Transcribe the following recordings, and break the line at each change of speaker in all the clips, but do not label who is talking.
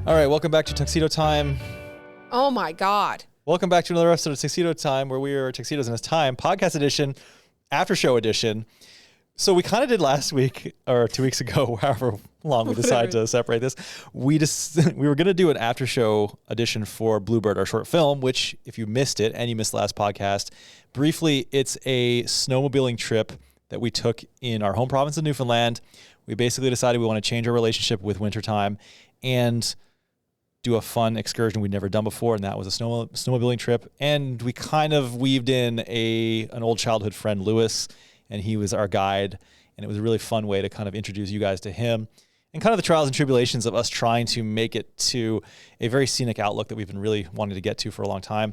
All right, welcome back to Tuxedo Time.
Oh my God.
Welcome back to another episode of Tuxedo Time, where we are Tuxedos in His Time, podcast edition, after show edition. So we kind of did last week or 2 weeks ago, however long we decided to separate this. We were going to do an after show edition for Bluebird, our short film, which if you missed it and you missed the last podcast, briefly, it's a snowmobiling trip that we took in our home province of Newfoundland. We basically decided we want to change our relationship with wintertime and do a fun excursion we'd never done before, and that was a snowmobiling trip. And we kind of weaved in an old childhood friend, Lewis, and he was our guide, and it was a really fun way to kind of introduce you guys to him and kind of the trials and tribulations of us trying to make it to a very scenic outlook that we've been really wanting to get to for a long time.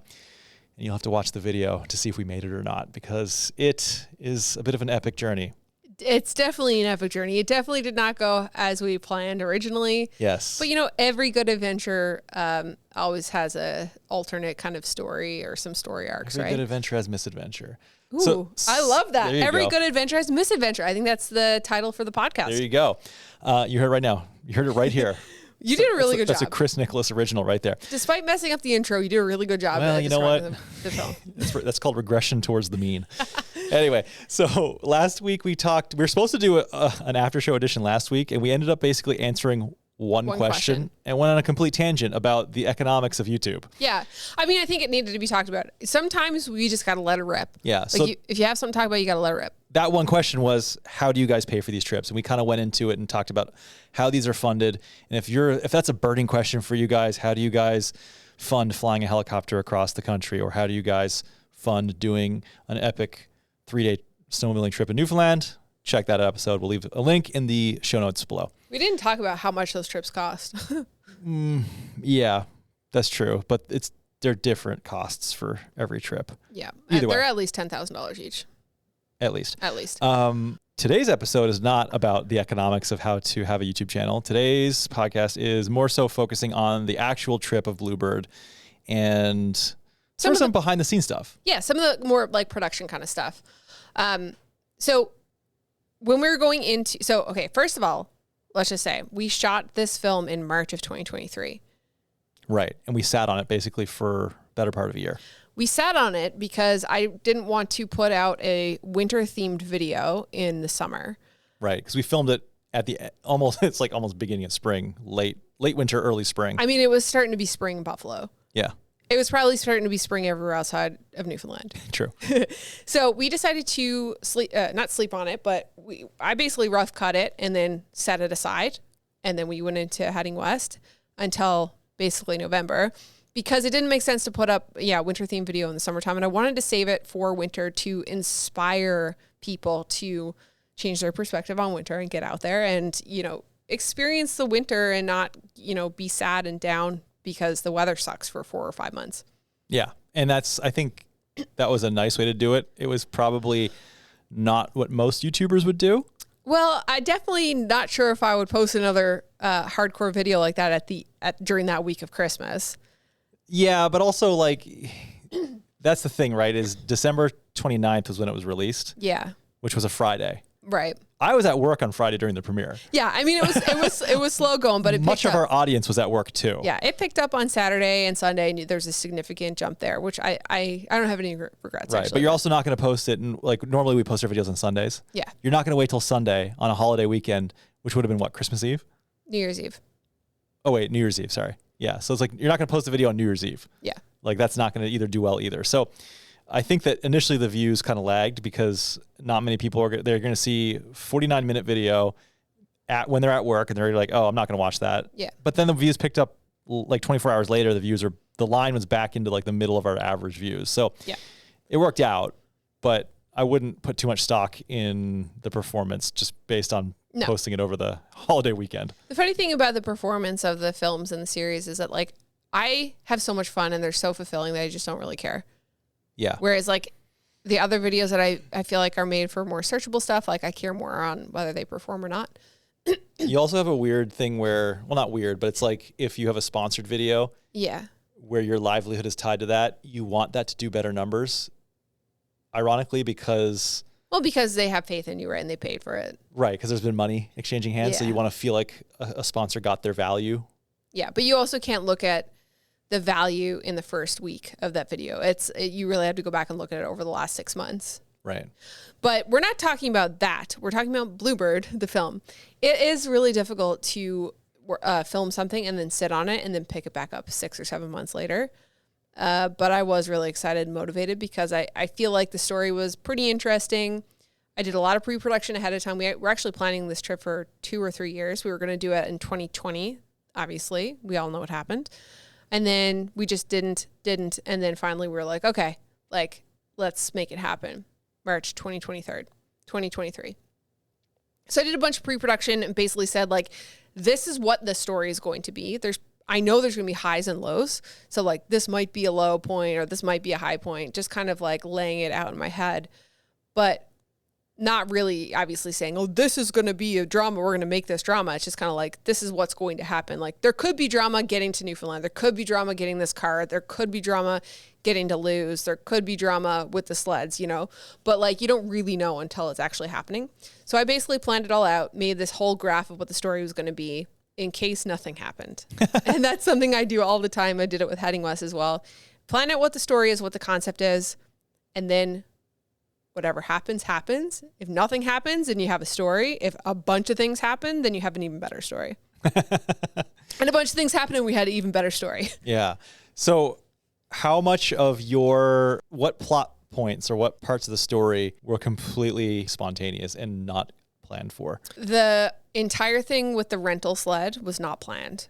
And you'll have to watch the video to see if we made it or not, because it is a bit of an epic journey.
It's definitely an epic journey. It definitely did not go as we planned originally.
Yes.
But, every good adventure always has a alternate kind of story or some story arcs,
Every
right?
good adventure has misadventure.
Ooh, I love that. Every
go.
good adventure has misadventure. I think that's the title for the podcast.
There you go. You heard it right now. You heard it right here.
You did a really good job.
That's a Chris Nicholas original right there.
Despite messing up the intro, you did a really good job.
Well, you know what?
The film.
That's called regression towards the mean. Anyway, so last week we were supposed to do an after show edition last week, and we ended up basically answering one question and went on a complete tangent about the economics of YouTube.
Yeah. I mean, I think it needed to be talked about. Sometimes we just got to let it rip.
Yeah. So
if you have something to talk about, you got to let it rip.
That one question was, how do you guys pay for these trips? And we kind of went into it and talked about how these are funded. And if that's a burning question for you guys, how do you guys fund flying a helicopter across the country? Or how do you guys fund doing an epic 3-day snowmobiling trip in Newfoundland? Check that episode. We'll leave a link in the show notes below.
We didn't talk about how much those trips cost.
Yeah, that's true. But they're different costs for every trip.
Yeah.
Either
they're
way.
at least $10,000 each.
At least.
Today's
episode is not about the economics of how to have a YouTube channel. Today's podcast is more so focusing on the actual trip of Bluebird and some behind the scenes stuff.
Yeah, some of the more like production kind of stuff. So when we were going into, first of all, let's just say we shot this film in March of 2023.
Right. And we sat on it basically for better part of a year.
We sat on it because I didn't want to put out a winter themed video in the summer.
Right. Because we filmed it at almost beginning of spring, late winter, early spring.
I mean, it was starting to be spring in Buffalo.
Yeah.
It was probably starting to be spring everywhere outside of Newfoundland.
True.
So we decided to not sleep on it, but I basically rough cut it and then set it aside. And then we went into heading west until basically November, because it didn't make sense to put up, winter themed video in the summertime. And I wanted to save it for winter to inspire people to change their perspective on winter and get out there and, experience the winter and not, be sad and down because the weather sucks for 4 or 5 months.
Yeah. And I think that was a nice way to do it. It was probably not what most YouTubers would do.
Well, I definitely not sure if I would post another hardcore video like that during that week of Christmas.
Yeah, but also that's the thing, right? Is December 29th was when it was released.
Yeah.
Which was a Friday.
Right.
I was at work on Friday during the premiere.
Yeah, I mean it was slow going, but
much of our audience was at work too.
Yeah, it picked up on Saturday and Sunday, and there's a significant jump there, which I don't have any regrets.
Right,
actually.
but you're also not going to post it, and normally we post our videos on Sundays.
Yeah.
You're not going to wait till Sunday on a holiday weekend, which would have been what, Christmas Eve?
New Year's Eve.
Oh wait, New Year's Eve. Sorry. Yeah, so it's you're not going to post a video on New Year's Eve.
Yeah.
That's not going to either do well either. So I think that initially the views kind of lagged because not many people they're going to see 49-minute video when they're at work, and they're like, oh, I'm not going to watch that.
Yeah.
But then the views picked up 24 hours later. The line was back into the middle of our average views. So
yeah,
it worked out, but I wouldn't put too much stock in the performance just based on posting it over the holiday weekend.
The funny thing about the performance of the films in the series is that I have so much fun and they're so fulfilling that I just don't really care.
Yeah.
Whereas the other videos that I feel like are made for more searchable stuff, I care more on whether they perform or not.
You also have a weird thing where, well, not weird, but it's if you have a sponsored video.
Yeah.
Where your livelihood is tied to that, you want that to do better numbers. Ironically, because
they have faith in you, right? And they paid for it.
Right, because there's been money exchanging hands, so you want to feel like a sponsor got their value
Yeah, but you also can't look at the value in the first week of that video. You really have to go back and look at it over the last 6 months.
Right.
But we're not talking about that. We're talking about Bluebird, the film. It is really difficult to film something and then sit on it and then pick it back up 6 or 7 months later. But I was really excited and motivated because I feel like the story was pretty interesting. I did a lot of pre-production ahead of time. We're actually planning this trip for 2 or 3 years. We were going to do it in 2020, obviously. We all know what happened. And then we just didn't. And then finally we were like, okay, like, let's make it happen. March 2023. So I did a bunch of pre-production and basically said, like, this is what the story is going to be. I know there's going to be highs and lows. So, like, this might be a low point or this might be a high point, just kind of like laying it out in my head. But not really obviously saying, oh, this is going to be a drama. We're going to make this drama. It's just kind of like, this is what's going to happen. Like, there could be drama getting to Newfoundland. There could be drama getting this car. There could be drama getting to Lewis. There could be drama with the sleds, you know, but like, you don't really know until it's actually happening. So I basically planned it all out, made this whole graph of what the story was going to be in case nothing happened. And that's something I do all the time. I did it with Heading West as well. Plan out what the story is, what the concept is, and then whatever happens, happens. If nothing happens, then you have a story. If a bunch of things happen, then you have an even better story. And a bunch of things happened and we had an even better story.
Yeah. So how much of what plot points or what parts of the story were completely spontaneous and not planned for?
The entire thing with the rental sled was not planned.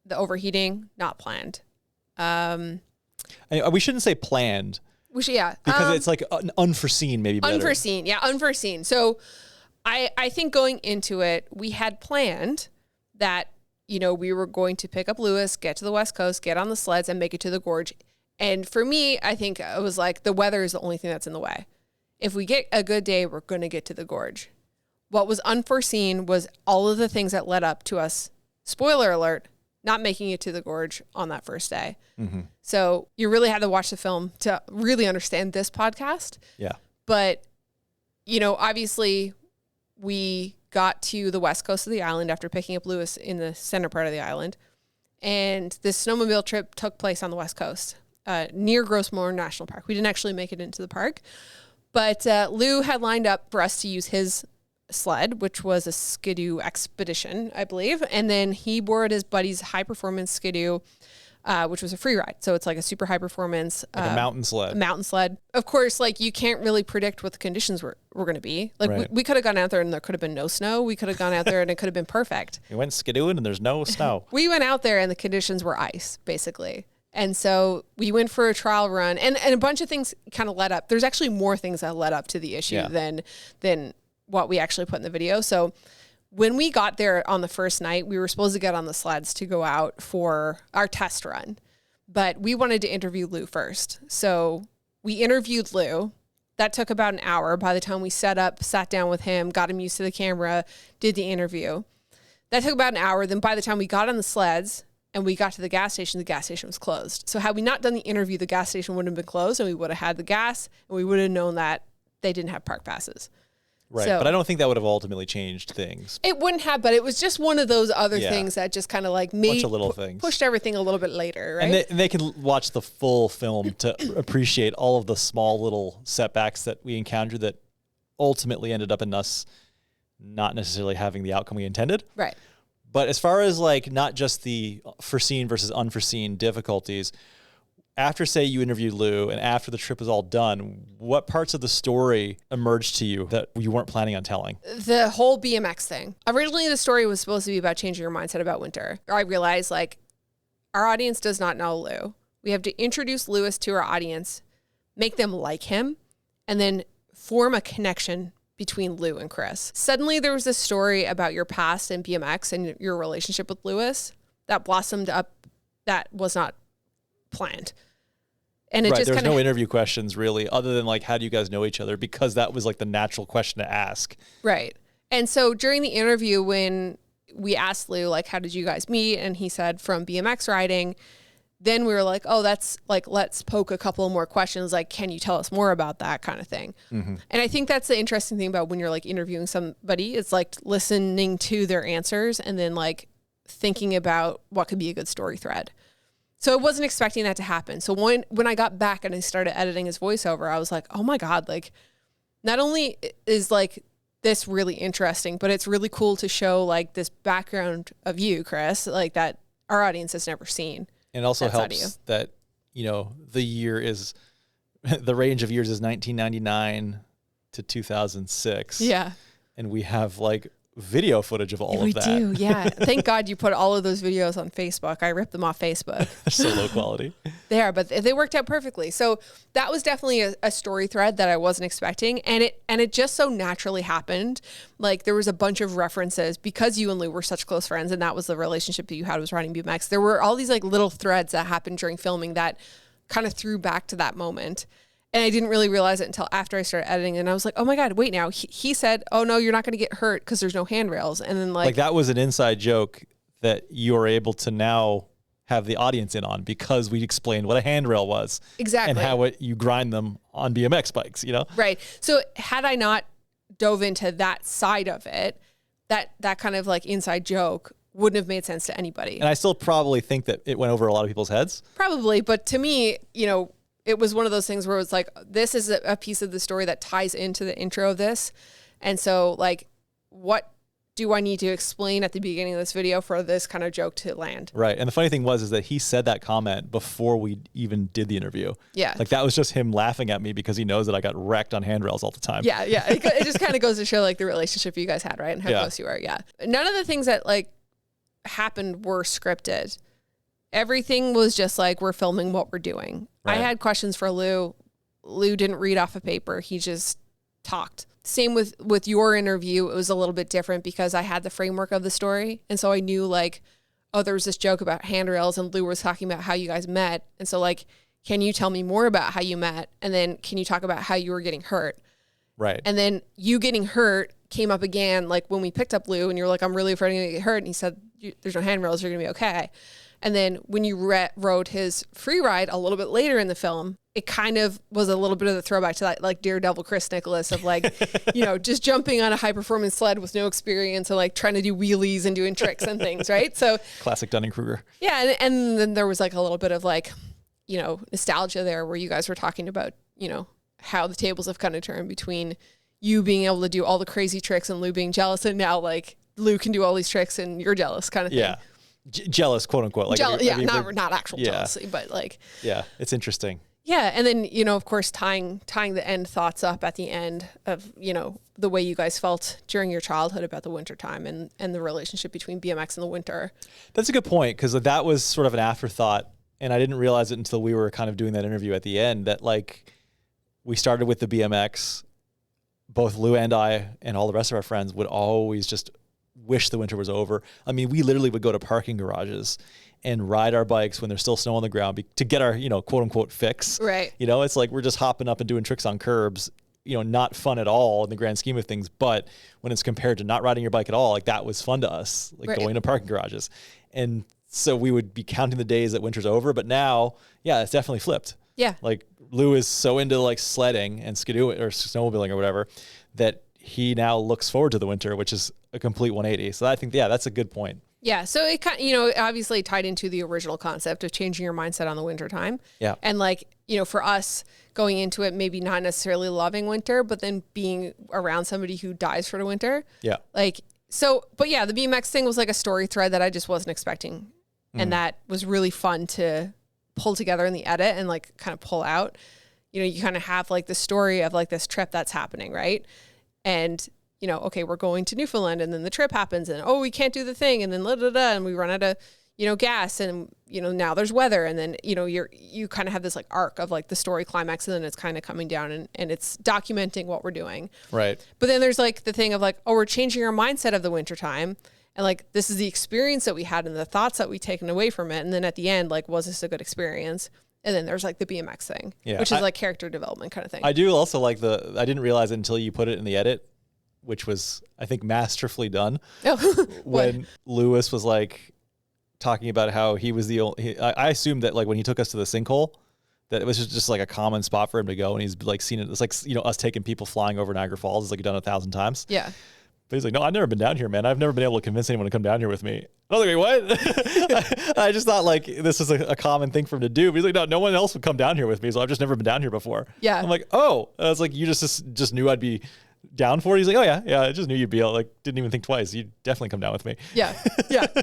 The overheating, not planned.
We shouldn't say planned.
Yeah.
Because it's like an unforeseen, maybe better.
Unforeseen. Yeah, unforeseen. So I think going into it, we had planned that, you know, we were going to pick up Lewis, get to the West Coast, get on the sleds and make it to the gorge. And for me, I think it was like the weather is the only thing that's in the way. If we get a good day, we're going to get to the gorge. What was unforeseen was all of the things that led up to us, spoiler alert, not making it to the gorge on that first day. Mm-hmm. So you really had to watch the film to really understand this podcast.
Yeah.
But, you know, obviously we got to the west coast of the island after picking up Lewis in the center part of the island. And this snowmobile trip took place on the west coast, near Grossmoor National Park. We didn't actually make it into the park. But Lou had lined up for us to use his sled, which was a Skidoo Expedition, I believe. And then he borrowed his buddy's high performance Skidoo, which was a free ride. So it's like a super high performance.
Like a mountain sled.
A mountain sled. Of course, like you can't really predict what the conditions were going to be. Like
right.
we could have gone out there and there could have been no snow. We could have gone out there and it could have been perfect.
We went skidooing and there's no snow.
We went out there and the conditions were ice, basically. And so we went for a trial run and a bunch of things kind of led up. There's actually more things that led up to the issue than what we actually put in the video. So when we got there on the first night, we were supposed to get on the sleds to go out for our test run, but we wanted to interview Lou first. So we interviewed Lou. That took about an hour. By the time we sat down with him, got him used to the camera, did the interview. That took about an hour. Then by the time we got on the sleds and we got to the gas station was closed. So had we not done the interview, the gas station wouldn't have been closed and we would have had the gas and we would have known that they didn't have park passes.
Right,
so,
but I don't think that would have ultimately changed things.
It wouldn't have, but it was just one of those other things that just kind of like made
things.
Pushed everything a little bit later, right?
And they can watch the full film to appreciate all of the small little setbacks that we encountered that ultimately ended up in us not necessarily having the outcome we intended.
Right.
But as far as like not just the foreseen versus unforeseen difficulties, after, say, you interviewed Lou and after the trip was all done, what parts of the story emerged to you that you weren't planning on telling?
The whole BMX thing. Originally, the story was supposed to be about changing your mindset about winter. I realized, like, our audience does not know Lou. We have to introduce Lewis to our audience, make them like him, and then form a connection between Lou and Chris. Suddenly, there was this story about your past in BMX and your relationship with Lewis that blossomed up that was not planned. And it
right,
just
there's no interview questions really, other than like, how do you guys know each other? Because that was like the natural question to ask.
Right. And so during the interview, when we asked Lou, like, how did you guys meet? And he said from BMX riding. Then we were like, oh, that's like, let's poke a couple more questions. Like, can you tell us more about that kind of thing? Mm-hmm. And I think that's the interesting thing about when you're like interviewing somebody, it's like listening to their answers and then like thinking about what could be a good story thread. So I wasn't expecting that to happen. So when I got back and I started editing his voiceover, I was like, oh my God, like not only is like this really interesting, but it's really cool to show like this background of you, Chris, like that our audience has never seen.
And it also helps that, the year is, the range of years is 1999 to 2006.
Yeah.
And we have like video footage of all of that.
We do, yeah. Thank God you put all of those videos on Facebook. I ripped them off Facebook.
They're so low quality.
They are, but they worked out perfectly. So that was definitely a story thread that I wasn't expecting. And it just so naturally happened. Like there was a bunch of references because you and Lou were such close friends and that was the relationship that you had was riding BMX. There were all these like little threads that happened during filming that kind of threw back to that moment. And I didn't really realize it until after I started editing. And I was like, oh my God, wait now. He said, oh no, you're not going to get hurt because there's no handrails. And then like
that was an inside joke that you are able to now have the audience in on because we explained what a handrail was.
Exactly.
And how you grind them on BMX bikes,
Right. So had I not dove into that side of it, that kind of like inside joke wouldn't have made sense to anybody.
And I still probably think that it went over a lot of people's heads.
Probably. But to me, it was one of those things where it was like, this is a piece of the story that ties into the intro of this. And so like, what do I need to explain at the beginning of this video for this kind of joke to land?
Right. And the funny thing is that he said that comment before we even did the interview.
Yeah.
Like that was just him laughing at me because he knows that I got wrecked on handrails all the time.
Yeah. Yeah. It just kind of goes to show like the relationship you guys had, right? And how close you are. Yeah. None of the things that like happened were scripted. Everything was just like, we're filming what we're doing. Right. I had questions for Lou. Lou didn't read off a paper. He just talked. Same with your interview. It was a little bit different because I had the framework of the story. And so I knew like, oh, there was this joke about handrails and Lou was talking about how you guys met. And so like, can you tell me more about how you met? And then can you talk about how you were getting hurt?
Right.
And then you getting hurt came up again. Like when we picked up Lou and you're like, I'm really afraid I'm going to get hurt. And he said, there's no handrails. You're going to be okay. And then when you rode his free ride a little bit later in the film, it kind of was a little bit of the throwback to that like Daredevil Chris Nicholas of like, just jumping on a high performance sled with no experience and like trying to do wheelies and doing tricks and things, right? So
classic Dunning-Kruger.
Yeah. And then there was like a little bit of like, nostalgia there where you guys were talking about, how the tables have kind of turned between you being able to do all the crazy tricks and Lou being jealous. And now like Lou can do all these tricks and you're jealous kind of thing.
Yeah. Jealous, quote unquote. Like,
not actual jealousy, but like.
Yeah, it's interesting.
Yeah, and then of course tying the end thoughts up at the end of the way you guys felt during your childhood about the winter time and the relationship between BMX and the winter.
That's a good point because that was sort of an afterthought, and I didn't realize it until we were kind of doing that interview at the end that like we started with the BMX. Both Lou and I and all the rest of our friends would always just wish the winter was over. I mean, we literally would go to parking garages and ride our bikes when there's still snow on the ground to get our, quote unquote fix.
Right.
It's like we're just hopping up and doing tricks on curbs, not fun at all in the grand scheme of things. But when it's compared to not riding your bike at all, like that was fun to us, like going to parking garages. And so we would be counting the days that winter's over. But now, yeah, it's definitely flipped.
Yeah.
Like Lou is so into like sledding and skidoo or snowmobiling or whatever that he now looks forward to the winter, which is a complete 180. So I think, that's a good point.
Yeah. So it kind of, obviously tied into the original concept of changing your mindset on the winter time.
Yeah.
And like, for us going into it, maybe not necessarily loving winter, but then being around somebody who dies for the winter.
Yeah.
Like, but yeah, the BMX thing was like a story thread that I just wasn't expecting. And that was really fun to pull together in the edit and like kind of pull out. You kind of have like the story of like this trip that's happening, right? And, okay, we're going to Newfoundland and then the trip happens and, we can't do the thing. And then, and we run out of, gas and, now there's weather. And then, you kind of have this like arc of like the story climax and then it's kind of coming down and it's documenting what we're doing.
Right.
But then there's like the thing of like, we're changing our mindset of the wintertime. And like, this is the experience that we had and the thoughts that we taken away from it. And then at the end, like, was this a good experience? And then there's like the BMX thing, which is like character development kind of thing.
I do also like I didn't realize it until you put it in the edit, which was, I think, masterfully done.
Oh,
when Lewis was like talking about how he was the only, I assumed that like when he took us to the sinkhole, that it was just like a common spot for him to go. And he's like seen it. It's like, us taking people flying over Niagara Falls. It's like done 1,000 times.
Yeah.
But he's like, no, I've never been down here, man. I've never been able to convince anyone to come down here with me. I was like, wait, what? I just thought like this is a common thing for him to do. But he's like, no one else would come down here with me. So I've just never been down here before.
Yeah.
I'm like, oh, I was like, you just knew I'd be down for it. He's like, oh yeah, I just knew you'd be like, didn't even think twice. You'd definitely come down with me.
Yeah.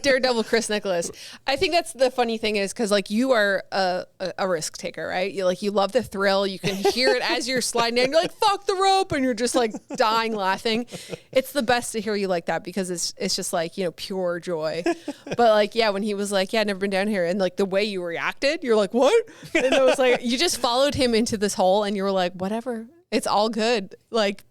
Daredevil Chris Nicholas. I think that's the funny thing is because like you are a risk taker, right? You love the thrill. You can hear it as you're sliding down. You're like, fuck the rope, and you're just like dying laughing. It's the best to hear you like that because it's just like, pure joy. But like, yeah, when he was like, yeah, I've never been down here, and like the way you reacted, you're like, what? And it was like you just followed him into this hole, and you were like, whatever, it's all good. Like,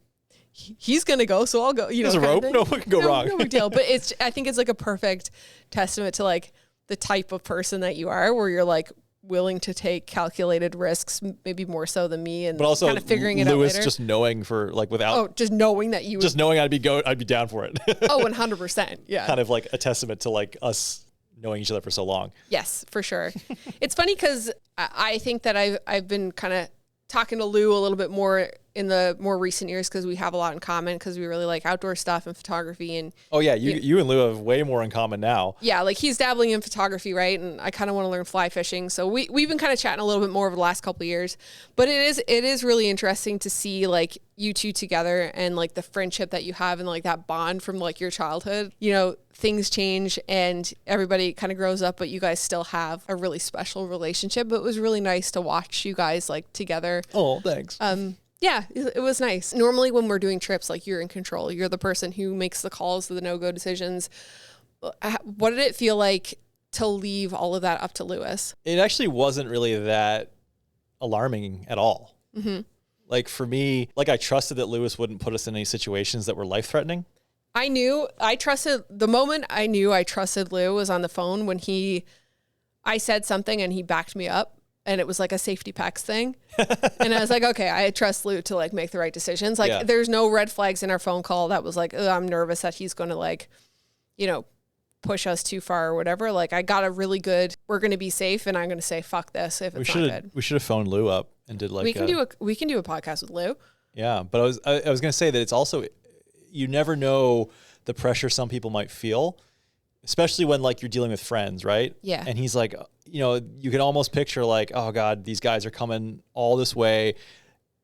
he's gonna go, so I'll go.
There's a rope. No one can go wrong.
No big deal. But I think it's like a perfect testament to like the type of person that you are, where you're like willing to take calculated risks, maybe more so than me, and
but also
kind of figuring it
Lewis
out later.
just knowing for like without
just knowing that you
just knowing I'd be down for it.
100%. Yeah.
Kind of like a testament to like us knowing each other for so long.
Yes, for sure. It's funny because I think that I've been kind of talking to Lou a little bit more in the more recent years because we have a lot in common because we really like outdoor stuff and photography. And
oh yeah, you and Lou have way more in common now.
Yeah, like he's dabbling in photography, right? And I kind of want to learn fly fishing. So we've been kind of chatting a little bit more over the last couple of years. But it is really interesting to see like you two together and like the friendship that you have and like that bond from like your childhood. Things change and everybody kind of grows up, but you guys still have a really special relationship. But it was really nice to watch you guys like together.
Oh, thanks.
Yeah, it was nice. Normally when we're doing trips, like you're in control. You're the person who makes the calls, the no-go decisions. What did it feel like to leave all of that up to Lewis?
It actually wasn't really that alarming at all.
Mm-hmm.
Like for me, like I trusted that Lewis wouldn't put us in any situations that were life-threatening.
The moment I knew I trusted Lou was on the phone when I said something and he backed me up. And it was like a safety packs thing. And I was like, okay, I trust Lou to like make the right decisions. Like there's no red flags in our phone call that was like, I'm nervous that he's going to like, push us too far or whatever. Like I got a really good, we're going to be safe. And I'm going to say, fuck this if it's not good.
We should have phoned Lou up and did like,
we can do a podcast with Lou.
Yeah. But I was going to say that it's also, you never know the pressure some people might feel, especially when like you're dealing with friends, right?
Yeah. And
he's like, you can almost picture like, oh God, these guys are coming all this way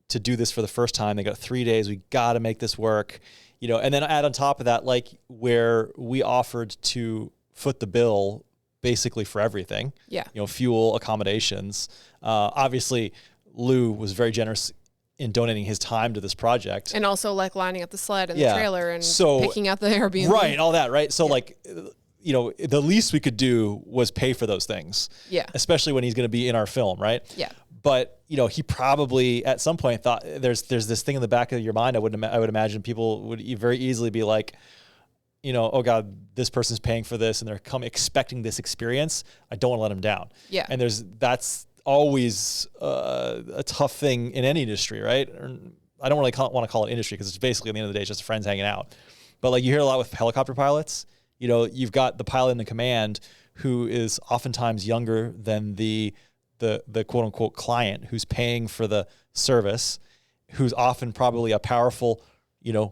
to do this for the first time. They got 3 days. We got to make this work, and then add on top of that, like where we offered to foot the bill basically for everything.
Yeah.
Fuel, accommodations. Obviously Lou was very generous in donating his time to this project.
And also like lining up the sled and the trailer and picking out the Airbnb.
Right. All that. Right. So like, the least we could do was pay for those things.
Yeah.
Especially when he's going to be in our film, right?
Yeah.
But, he probably at some point thought there's this thing in the back of your mind. I would imagine people would very easily be like, oh God, this person's paying for this and they're expecting this experience. I don't want to let them down.
Yeah.
And that's always a tough thing in any industry, right? I don't really want to call it industry because it's basically at the end of the day, it's just friends hanging out. But like you hear a lot with helicopter pilots. You've got the pilot in the command who is oftentimes younger than the quote unquote client who's paying for the service, who's often probably a powerful,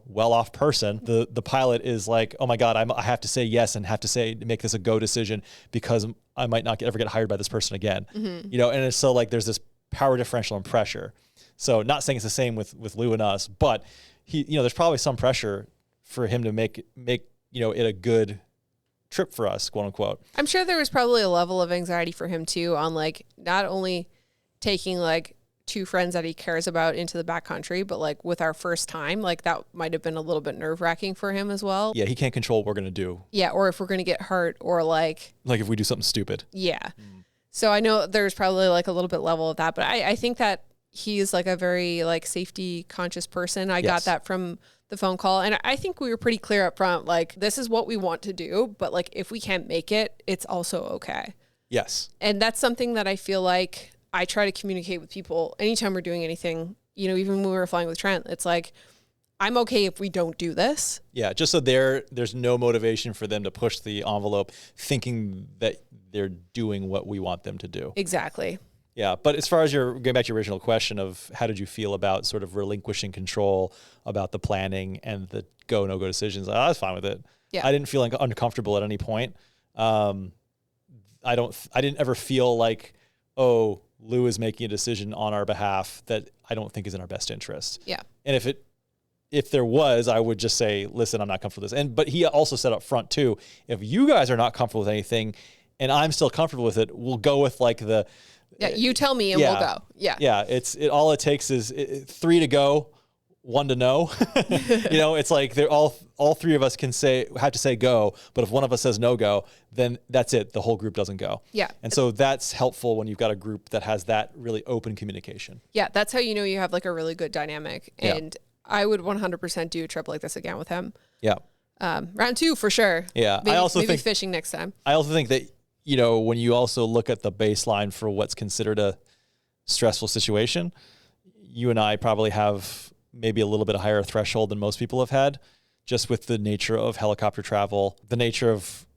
well-off person. The pilot is like, oh my God, I have to say yes and have to make this a go decision because I might not ever get hired by this person again.
Mm-hmm.
And it's so like there's this power differential and pressure. So not saying it's the same with Lou and us, but there's probably some pressure for him to make it a good trip for us, quote unquote.
I'm sure there was probably a level of anxiety for him too on like not only taking like two friends that he cares about into the backcountry, but like with our first time, like that might have been a little bit nerve-wracking for him as well.
Yeah, he can't control what we're going to do.
Yeah, or if we're going to get hurt or like
if we do something stupid.
Yeah. So I know there's probably like a little bit level of that, but I think that he's like a very like safety conscious person. I got that from the phone call. And I think we were pretty clear up front, like this is what we want to do, but like if we can't make it, it's also okay.
Yes.
And that's something that I feel like I try to communicate with people anytime we're doing anything, even when we were flying with Trent, it's like, I'm okay if we don't do this.
Yeah. Just so there's no motivation for them to push the envelope thinking that they're doing what we want them to do.
Exactly.
Yeah, but as far as your going back to your original question of how did you feel about sort of relinquishing control about the planning and the go no go decisions, I was fine with it.
Yeah.
I didn't feel uncomfortable at any point. I didn't ever feel like, oh, Lou is making a decision on our behalf that I don't think is in our best interest.
Yeah.
And if there was, I would just say, listen, I'm not comfortable with this. But he also said up front too, if you guys are not comfortable with anything and I'm still comfortable with it, we'll go with like
you tell me and we'll go. Yeah.
Yeah. All it takes is 3 to go, 1 to no. It's like they're all 3 of us have to say go, but if one of us says no go, then that's it. The whole group doesn't go.
Yeah.
And so that's helpful when you've got a group that has that really open communication.
Yeah. That's how you know you have like a really good dynamic.
Yeah.
And I would 100% do a trip like this again with him.
Yeah.
Round 2 for sure.
Yeah.
Maybe,
I also
maybe
think
fishing next time.
I also think that, when you also look at the baseline for what's considered a stressful situation, you and I probably have maybe a little bit higher threshold than most people have had, just with the nature of helicopter travel, the nature of,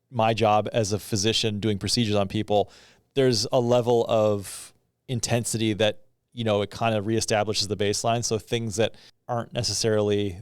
my job as a physician doing procedures on people. There's a level of intensity that, it kind of reestablishes the baseline. So things that aren't necessarily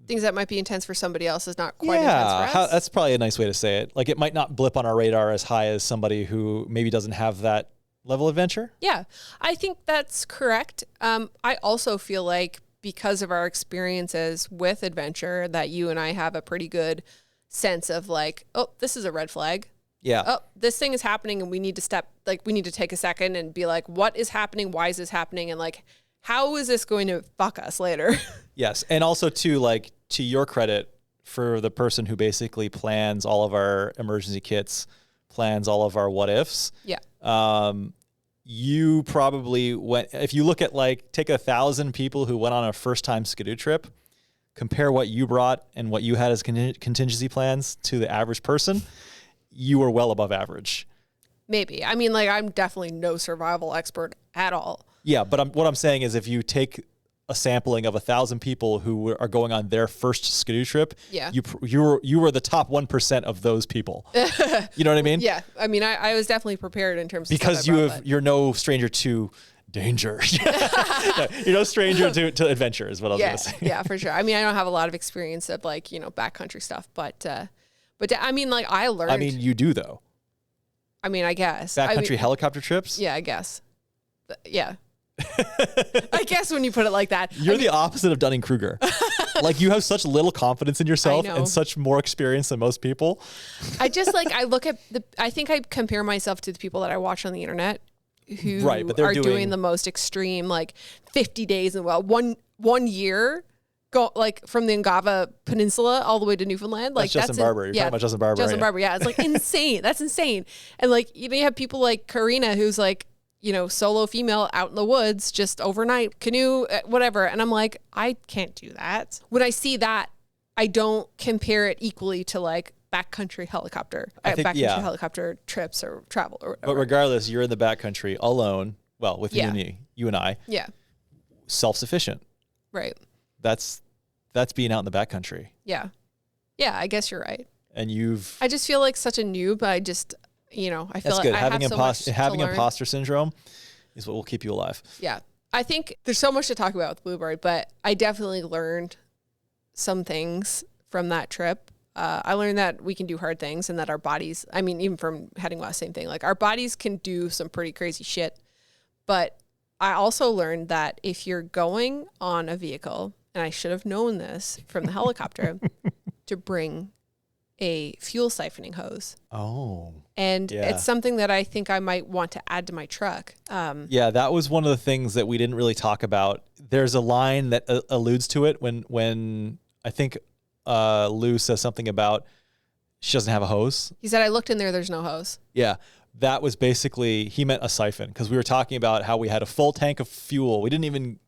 things that might be intense for somebody else is not quite intense for us.
That's probably a nice way to say it. Like it might not blip on our radar as high as somebody who maybe doesn't have that level of adventure.
Yeah, I think that's correct. I also feel like because of our experiences with adventure that you and I have a pretty good sense of like, oh, this is a red flag.
Yeah.
Oh, this thing is happening and we need to take a second and be like, what is happening? Why is this happening? And like, how is this going to fuck us later?
Yes. And also to your credit, for the person who basically plans all of our emergency kits, plans all of our what ifs.
Yeah.
You probably went, if you look at take 1,000 people who went on a first time Skidoo trip, compare what you brought and what you had as contingency plans to the average person, you were well above average.
Maybe. I mean, I'm definitely no survival expert at all.
Yeah. But what I'm saying is if you take a sampling of 1,000 people who are going on their first Skidoo trip,
yeah,
you were the top 1% of those people. You know what I mean?
Yeah. I mean, I was definitely prepared in terms of
because you're no stranger to danger. You're no stranger to adventure is what I was going to say.
Yeah, for sure. I mean, I don't have a lot of experience of backcountry stuff, but I mean, I learned.
I mean, you do though.
I mean, I guess.
Backcountry helicopter trips?
Yeah, I guess. Yeah. I guess when you put it like that.
You're the opposite of Dunning-Kruger. You have such little confidence in yourself and such more experience than most people.
I just I look at I think I compare myself to the people that I watch on the internet who
but they're
are doing the most extreme 50 days and one year go from the Ngava Peninsula all the way to Newfoundland.
That's Justin Barber. You're talking about Justin Barber.
Justin Barber, yeah. It's insane. That's insane. And you have people like Karina who's solo female out in the woods, just overnight, canoe, whatever. And I'm like, I can't do that. When I see that, I don't compare it equally to backcountry helicopter, helicopter trips or travel or whatever.
But regardless, you're in the backcountry alone. Well, with you and I.
Yeah.
Self-sufficient.
Right.
That's being out in the backcountry.
Yeah. Yeah, I guess you're right.
And
I just feel like such a noob. I just, I feel
that's good.
I
having
have so much
having imposter syndrome is what will keep you alive.
Yeah. I think there's so much to talk about with Bluebird, but I definitely learned some things from that trip. I learned that we can do hard things and that our bodies, I mean, even from heading west, same thing. Our bodies can do some pretty crazy shit. But I also learned that if you're going on a vehicle, and I should have known this from the helicopter, to bring a fuel siphoning hose.
Oh.
And it's something that I think I might want to add to my truck.
That was one of the things that we didn't really talk about. There's a line that alludes to it when I think Lou says something about she doesn't have a hose.
He said, I looked in there, there's no hose.
Yeah. That was basically, he meant a siphon because we were talking about how we had a full tank of fuel. We didn't even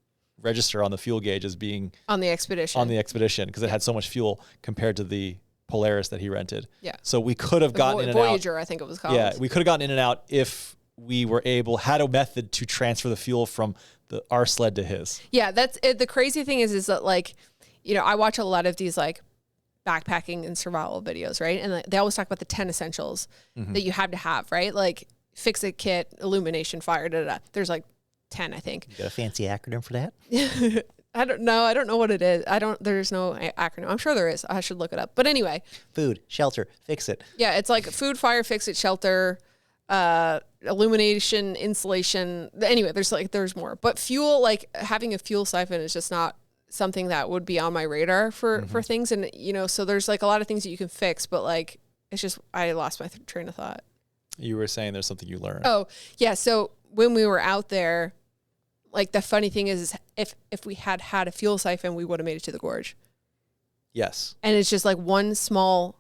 register on the fuel gauge as being
on the expedition
because it had so much fuel compared to the Polaris that he rented.
Yeah.
So we could have gotten in and out.
Voyager, I think it was called.
Yeah, we could have gotten in and out if we were had a method to transfer the fuel from our sled to his.
Yeah, that's it. The crazy thing is that I watch a lot of these backpacking and survival videos, right? And they always talk about the 10 essentials that you have to have, right? fix-it kit, illumination, fire, There's like 10, I think.
You got a fancy acronym for that?
I don't know. I don't know what it is. There's no acronym. I'm sure there is. I should look it up. But anyway.
Food, shelter, fix it.
Yeah, it's like food, fire, fix it, shelter, illumination, insulation. Anyway, there's more. But fuel, like having a fuel siphon is just not something that would be on my radar for things. And, so there's like a lot of things that you can fix, but like, it's just, I lost my train of thought.
You were saying there's something you learned.
Oh, yeah. So when we were out there, like the funny thing is if we had a fuel siphon, we would have made it to the gorge.
Yes.
And it's just like one small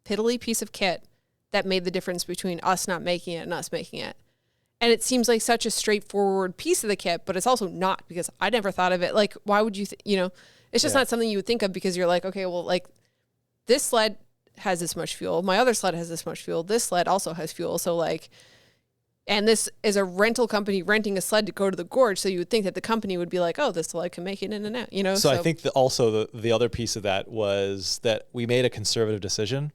piddly piece of kit that made the difference between us not making it and us making it. And it seems like such a straightforward piece of the kit, but it's also not, because I never thought of it. Like, why would you, it's just not something you would think of, because you're like, okay, well, like this sled has this much fuel. My other sled has this much fuel. This sled also has fuel. So like, and this is a rental company renting a sled to go to the gorge. So you would think that the company would be like, oh, this sled can make it in and out,
So I think that also the other piece of that was that we made a conservative decision,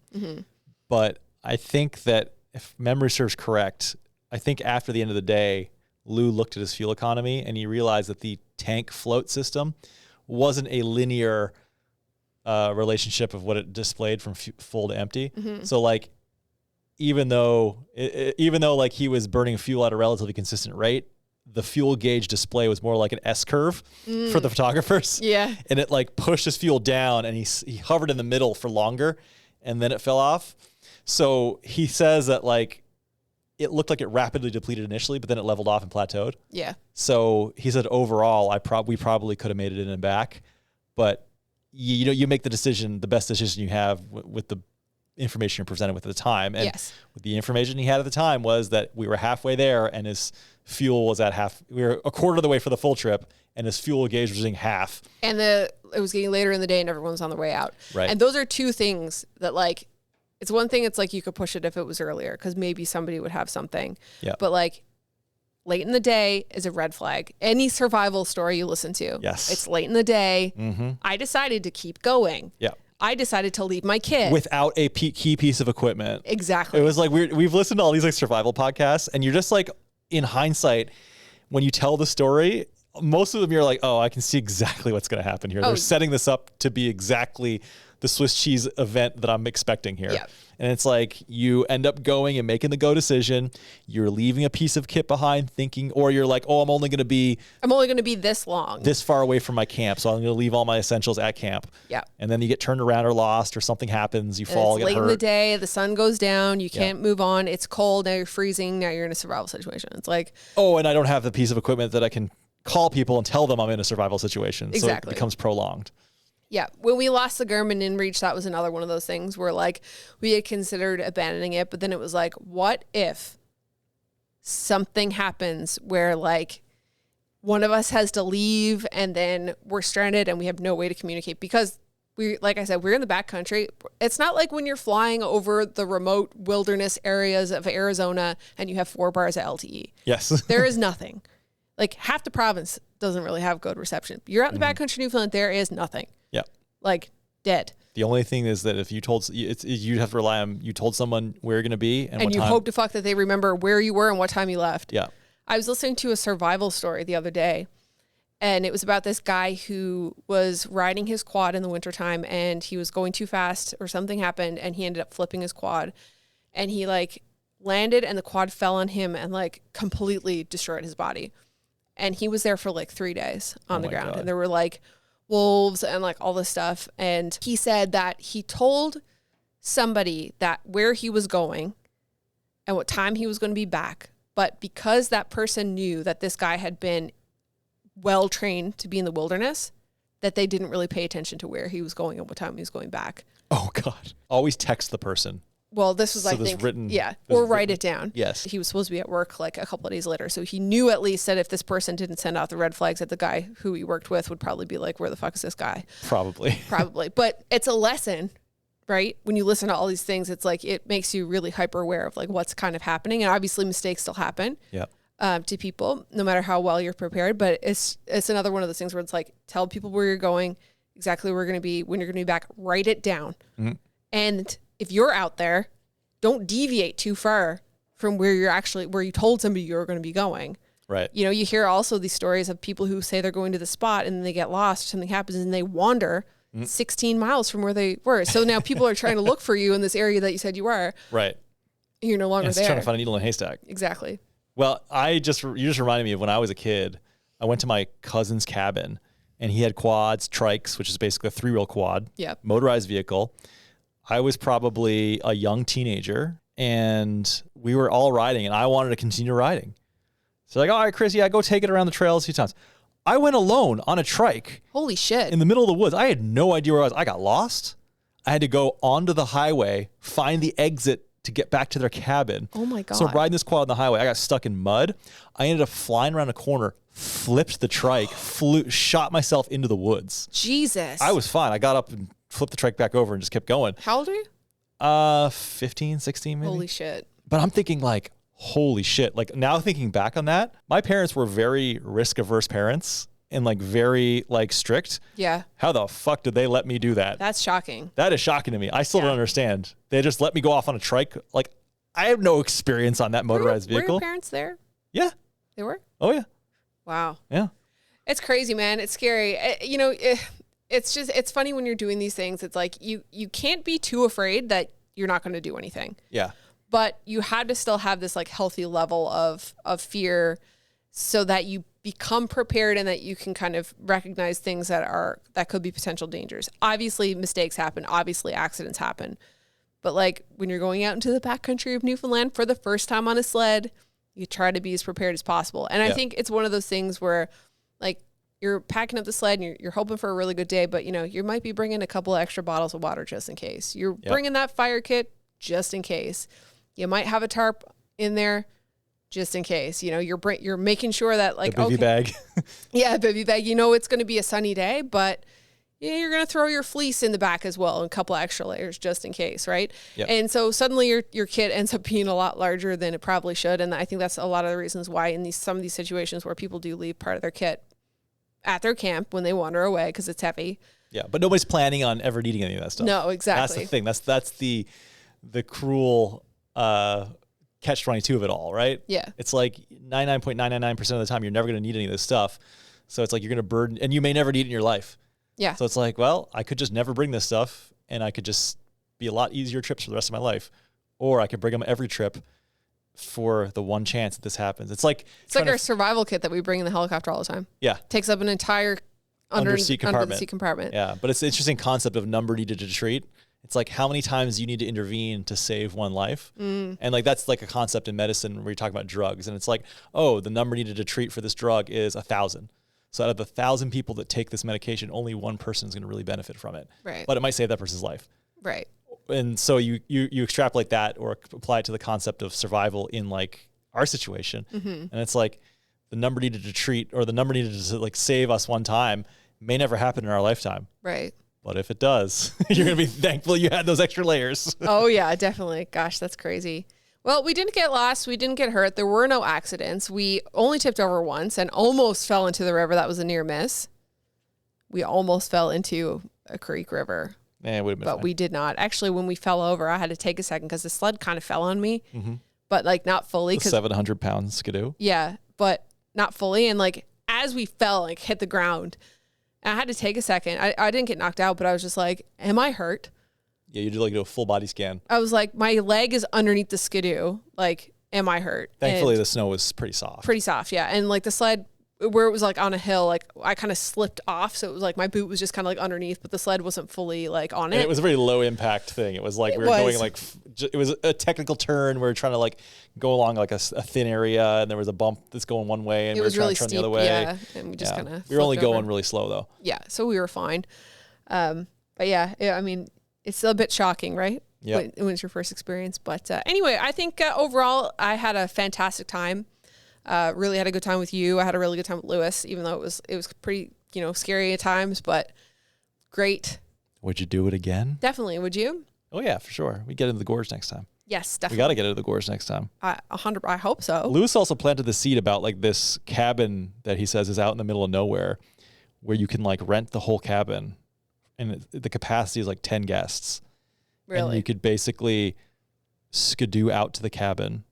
but I think that if memory serves correct, I think after the end of the day, Lou looked at his fuel economy and he realized that the tank float system wasn't a linear relationship of what it displayed from full to empty. So like, even though like he was burning fuel at a relatively consistent rate, the fuel gauge display was more like an S curve for the photographers.
Yeah.
And it like pushed his fuel down, and he hovered in the middle for longer, and then it fell off. So he says that like it looked like it rapidly depleted initially, but then it leveled off and plateaued.
Yeah.
So he said overall, we probably could have made it in and back, but you make the decision, the best decision you have with the information you're presented with at the time. And with the information he had at the time was that we were halfway there, and his fuel was we were a quarter of the way for the full trip, and his fuel gauge was using half. And
it was getting later in the day and everyone was on their way out.
Right.
And those are two things that like, it's one thing, it's like you could push it if it was earlier, because maybe somebody would have something.
Yeah.
But like late in the day is a red flag. Any survival story you listen to.
Yes.
It's late in the day. I decided to keep going.
Yeah.
I decided to leave my kid
without a key piece of equipment.
Exactly.
It was like we've listened to all these like survival podcasts, and you're just like, in hindsight, when you tell the story, most of them you're like, oh, I can see exactly what's going to happen here. They're setting this up to be exactly the Swiss cheese event that I'm expecting here.
Yeah.
And it's like you end up going and making the go decision. You're leaving a piece of kit behind thinking, or you're like, oh, I'm only going to be
this long,
this far away from my camp. So I'm going to leave all my essentials at camp.
Yeah.
And then you get turned around or lost, or something happens. You fall, get hurt.
It's late in the day. The sun goes down. You can't move on. It's cold. Now you're freezing. Now you're in a survival situation. It's like,
oh, and I don't have the piece of equipment that I can call people and tell them I'm in a survival situation.
Exactly.
So it becomes prolonged.
Yeah. When we lost the Garmin InReach, that was another one of those things where like we had considered abandoning it, but then it was like, what if something happens where like one of us has to leave and then we're stranded and we have no way to communicate? Because like I said, we're in the backcountry. It's not like when you're flying over the remote wilderness areas of Arizona and you have 4 bars of LTE.
Yes.
There is nothing. Like half the province doesn't really have good reception. You're out in the backcountry Newfoundland, there is nothing.
Yeah.
Like dead.
The only thing is that if you told, you'd have to rely on, you told someone where you're going to be and what
you
time.
Hope to fuck that they remember where you were and what time you left.
Yeah.
I was listening to a survival story the other day, and it was about this guy who was riding his quad in the wintertime, and he was going too fast or something happened, and he ended up flipping his quad, and he like landed and the quad fell on him and like completely destroyed his body. And he was there for like 3 days on the ground.
God.
And there were like wolves and like all this stuff. And he said that he told somebody that where he was going and what time he was going to be back. But because that person knew that this guy had been well trained to be in the wilderness, that they didn't really pay attention to where he was going and what time he was going back.
Oh God. Always text the person.
Well, this was,
so
I think,
written,
or write it down.
Yes.
He was supposed to be at work like a couple of days later. So he knew at least that if this person didn't send out the red flags, that the guy who he worked with would probably be like, where the fuck is this guy?
Probably.
But it's a lesson, right? When you listen to all these things, it's like, it makes you really hyper aware of like what's kind of happening. And obviously mistakes still happen to people, no matter how well you're prepared. But it's another one of those things where it's like, tell people where you're going, exactly where you're going to be, when you're going to be back, write it down. And if you're out there, don't deviate too far from where you told somebody you were going to be going.
Right.
You know, you hear also these stories of people who say they're going to the spot and then they get lost, something happens and they wander 16 miles from where they were. So now people are trying to look for you in this area that you said you were.
Right.
You're no longer
It's
there.
trying to find a needle in a haystack.
Exactly.
Well, you just reminded me of when I was a kid. I went to my cousin's cabin, and he had quads, trikes, which is basically a 3-wheel quad,
Yep.
motorized vehicle. I was probably a young teenager, and we were all riding, and I wanted to continue riding. So like, all right, Chris, yeah, go take it around the trails a few times. I went alone on a trike
Holy shit.
in the middle of the woods. I had no idea where I was. I got lost. I had to go onto the highway, find the exit to get back to their cabin.
Oh my God.
So riding this quad on the highway, I got stuck in mud. I ended up flying around a corner, flipped the trike, shot myself into the woods.
Jesus.
I was fine. I got up and flipped the trike back over and just kept going.
How old are you?
15, 16 maybe.
Holy shit.
But I'm thinking like, holy shit. Like now thinking back on that, my parents were very risk averse parents and like very like strict.
Yeah.
How the fuck did they let me do that?
That's shocking.
That is shocking to me. I still
Yeah.
don't understand. They just let me go off on a trike. Like I have no experience on that motorized
Were
vehicle.
your parents there?
Yeah.
They were?
Oh yeah.
Wow.
Yeah.
It's crazy, man. It's scary. You know, it's funny when you're doing these things. It's like you can't be too afraid that you're not going to do anything.
Yeah.
But you had to still have this like healthy level of fear so that you become prepared and that you can kind of recognize things that could be potential dangers. Obviously mistakes happen, obviously accidents happen. But like when you're going out into the backcountry of Newfoundland for the first time on a sled, you try to be as prepared as possible. And I think it's one of those things where like you're packing up the sled and you're hoping for a really good day, but you know, you might be bringing a couple of extra bottles of water just in case. You're bringing that fire kit just in case. You might have a tarp in there just in case. You know, you're making sure that like
The bivy bag.
yeah, bivy bag. You know it's going to be a sunny day, but you're going to throw your fleece in the back as well and a couple extra layers just in case, right?
Yep.
And so suddenly your kit ends up being a lot larger than it probably should, and I think that's a lot of the reasons why in some of these situations where people do leave part of their kit at their camp when they wander away because it's heavy.
Yeah, but nobody's planning on ever needing any of that stuff.
No, exactly.
That's the thing. That's the cruel catch-22 of it all, right?
Yeah.
It's like 99.999% of the time you're never going to need any of this stuff. So it's like you're going to burden, and you may never need it in your life.
Yeah.
So it's like, well, I could just never bring this stuff, and I could just be a lot easier trips for the rest of my life. Or I could bring them every trip for the one chance that this happens. It's like
our survival kit that we bring in the helicopter all the time.
Yeah.
Takes up an entire under the seat compartment.
Yeah, but it's an interesting concept of number needed to treat. It's like how many times you need to intervene to save one life. And like that's like a concept in medicine where you're talking about drugs. And it's like, oh, the number needed to treat for this drug is 1,000. So out of the 1,000 people that take this medication, only one person is going to really benefit from it.
Right.
But it might save that person's life.
Right.
And so you extrapolate that or apply it to the concept of survival in like our situation. And it's like the number needed to treat or the number needed to like save us one time may never happen in our lifetime.
Right.
But if it does, you're going to be thankful you had those extra layers.
Oh, yeah, definitely. Gosh, that's crazy. Well, we didn't get lost. We didn't get hurt. There were no accidents. We only tipped over once and almost fell into the river. That was a near miss. We almost fell into a creek river.
Man, it would have been
But
fine.
we did not. Actually, when we fell over, I had to take a second because the sled kind of fell on me, but like not fully.
The 700-pound skidoo.
Yeah, but not fully. And like as we fell, like hit the ground, I had to take a second. I didn't get knocked out, but I was just like, am I hurt?
Yeah, you did like do a full body scan.
I was like, my leg is underneath the skidoo. Like, am I hurt?
Thankfully,
And
the snow was pretty soft.
pretty soft, yeah. And like the sled, where it was like on a hill, like I kind of slipped off. So it was like my boot was just kind of like underneath, but the sled wasn't fully like on
And
it.
it was a very low impact thing. It was like we were going like, it was a technical turn. We were trying to like go along like a thin area and there was a bump that's going one way and
It
we were
was
trying
really
to turn
steep,
the other way.
yeah. And we just kind of.
We were only going really slow though.
Yeah, so we were fine. But yeah, I mean, it's a bit shocking, right?
Yep.
When it's your first experience. But anyway, I think overall I had a fantastic time. Really had a good time with you. I had a really good time with Lewis, even though it was pretty, scary at times, but great.
Would you do it again?
Definitely. Would you?
Oh yeah, for sure. We get into the gorge next time.
Yes,
We
definitely.
got to get into the gorge next time.
100. I hope so.
Lewis also planted the seed about like this cabin that he says is out in the middle of nowhere where you can like rent the whole cabin and the capacity is like 10 guests. And
Really?
you could basically skidoo out to the cabin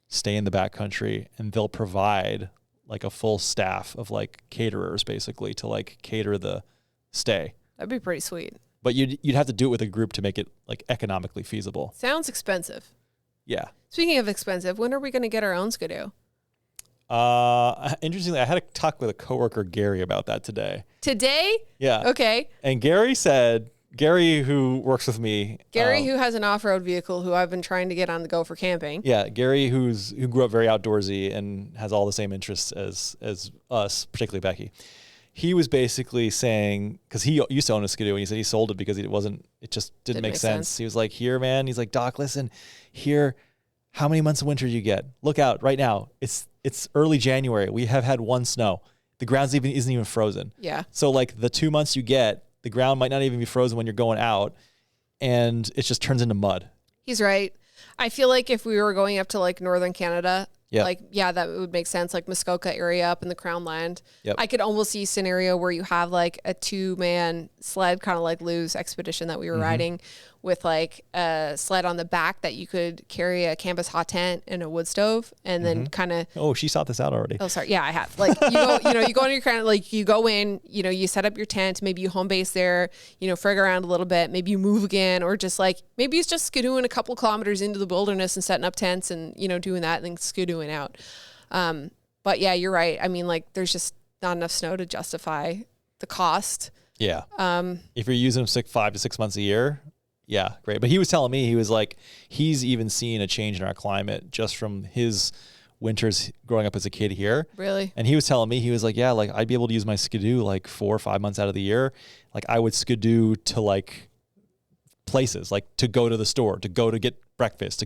stay in the backcountry, and they'll provide like a full staff of like caterers basically to like cater the stay.
That'd be pretty sweet.
But you'd have to do it with a group to make it like economically feasible.
Sounds expensive.
Yeah.
Speaking of expensive, when are we going to get our own Skidoo?
Interestingly, I had a talk with a coworker, Gary, about that today.
Today?
Yeah.
Okay.
And Gary said, Gary, who works with me.
Gary, who has an off-road vehicle, who I've been trying to get on the go for camping.
Yeah, Gary, who grew up very outdoorsy and has all the same interests as us, particularly Becky. He was basically saying, because he used to own a Skidoo, and he said he sold it because it just didn't make sense. He was like, here, man. He's like, Doc, listen, here, how many months of winter do you get? Look out right now. It's early January. We have had one snow. The ground isn't even frozen.
Yeah.
So like the 2 months you get, the ground might not even be frozen when you're going out, and it just turns into mud.
He's right. I feel like if we were going up to like northern Canada,
yeah,
that would make sense. Like Muskoka area up in the Crown Land.
Yep.
I could almost see a scenario where you have like a 2-man sled, kind of like Lou's expedition that we were riding, with like a sled on the back that you could carry a canvas hot tent and a wood stove, and then kind of.
Oh, she sought this out already.
Oh, sorry. Yeah, I have. Like you go, you go on your kind of like you go in, you set up your tent, maybe you home base there, frig around a little bit, maybe you move again, or just like maybe it's just skidooing a couple kilometers into the wilderness and setting up tents and doing that and then skidooing out. But yeah, you're right. I mean, like there's just not enough snow to justify the cost.
Yeah. If you're using them 5 to 6 months a year. Yeah, great. But he was telling me, he was like, he's even seen a change in our climate just from his winters growing up as a kid here.
Really?
And he was telling me, he was like, yeah, like I'd be able to use my Skidoo like 4 or 5 months out of the year. Like I would Skidoo to like places, like to go to the store, to go to get breakfast,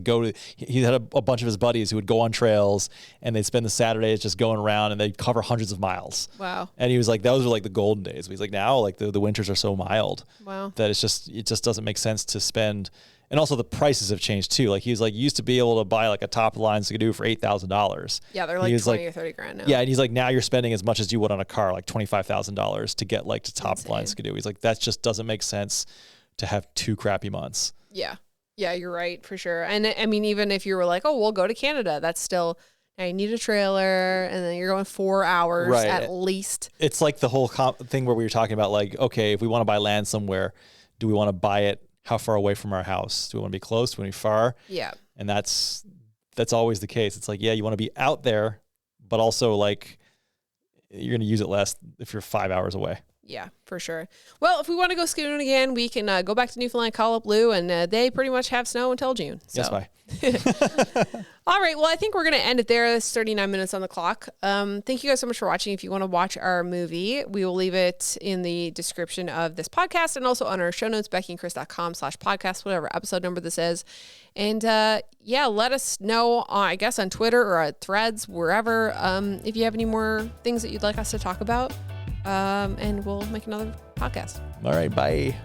he had a bunch of his buddies who would go on trails and they'd spend the Saturdays just going around and they'd cover hundreds of miles.
Wow.
And he was like, those were like the golden days. But he's like, now like the winters are so mild.
Wow.
That it just doesn't make sense to spend. And also the prices have changed too. Like he was like, you used to be able to buy like a top line Skidoo for $8,000.
Yeah, they're like 20 or 30 grand now.
Yeah, and he's like, now you're spending as much as you would on a car, like $25,000 to get like to top line Skidoo. He's like, that just doesn't make sense to have 2 crappy months.
Yeah. Yeah, you're right, for sure. And I mean, even if you were like, oh, we'll go to Canada, that's still, now you need a trailer and then you're going 4 hours at least.
It's like the whole thing where we were talking about like, okay, if we want to buy land somewhere, do we want to buy it how far away from our house? Do we want to be close? Do we want to be far?
Yeah.
And that's always the case. It's like, yeah, you want to be out there, but also like you're going to use it less if you're 5 hours away.
Yeah, for sure. Well, if we want to go skidooing again, we can go back to Newfoundland, call up Lou, and they pretty much have snow until June. So.
Yes, bye.
All right. Well, I think we're going to end it there. It's 39 minutes on the clock. Thank you guys so much for watching. If you want to watch our movie, we will leave it in the description of this podcast and also on our show notes, beckyandchris.com/podcast, whatever episode number this is. And yeah, let us know, I guess, on Twitter or at Threads, wherever, if you have any more things that you'd like us to talk about. And we'll make another podcast.
All right. Bye.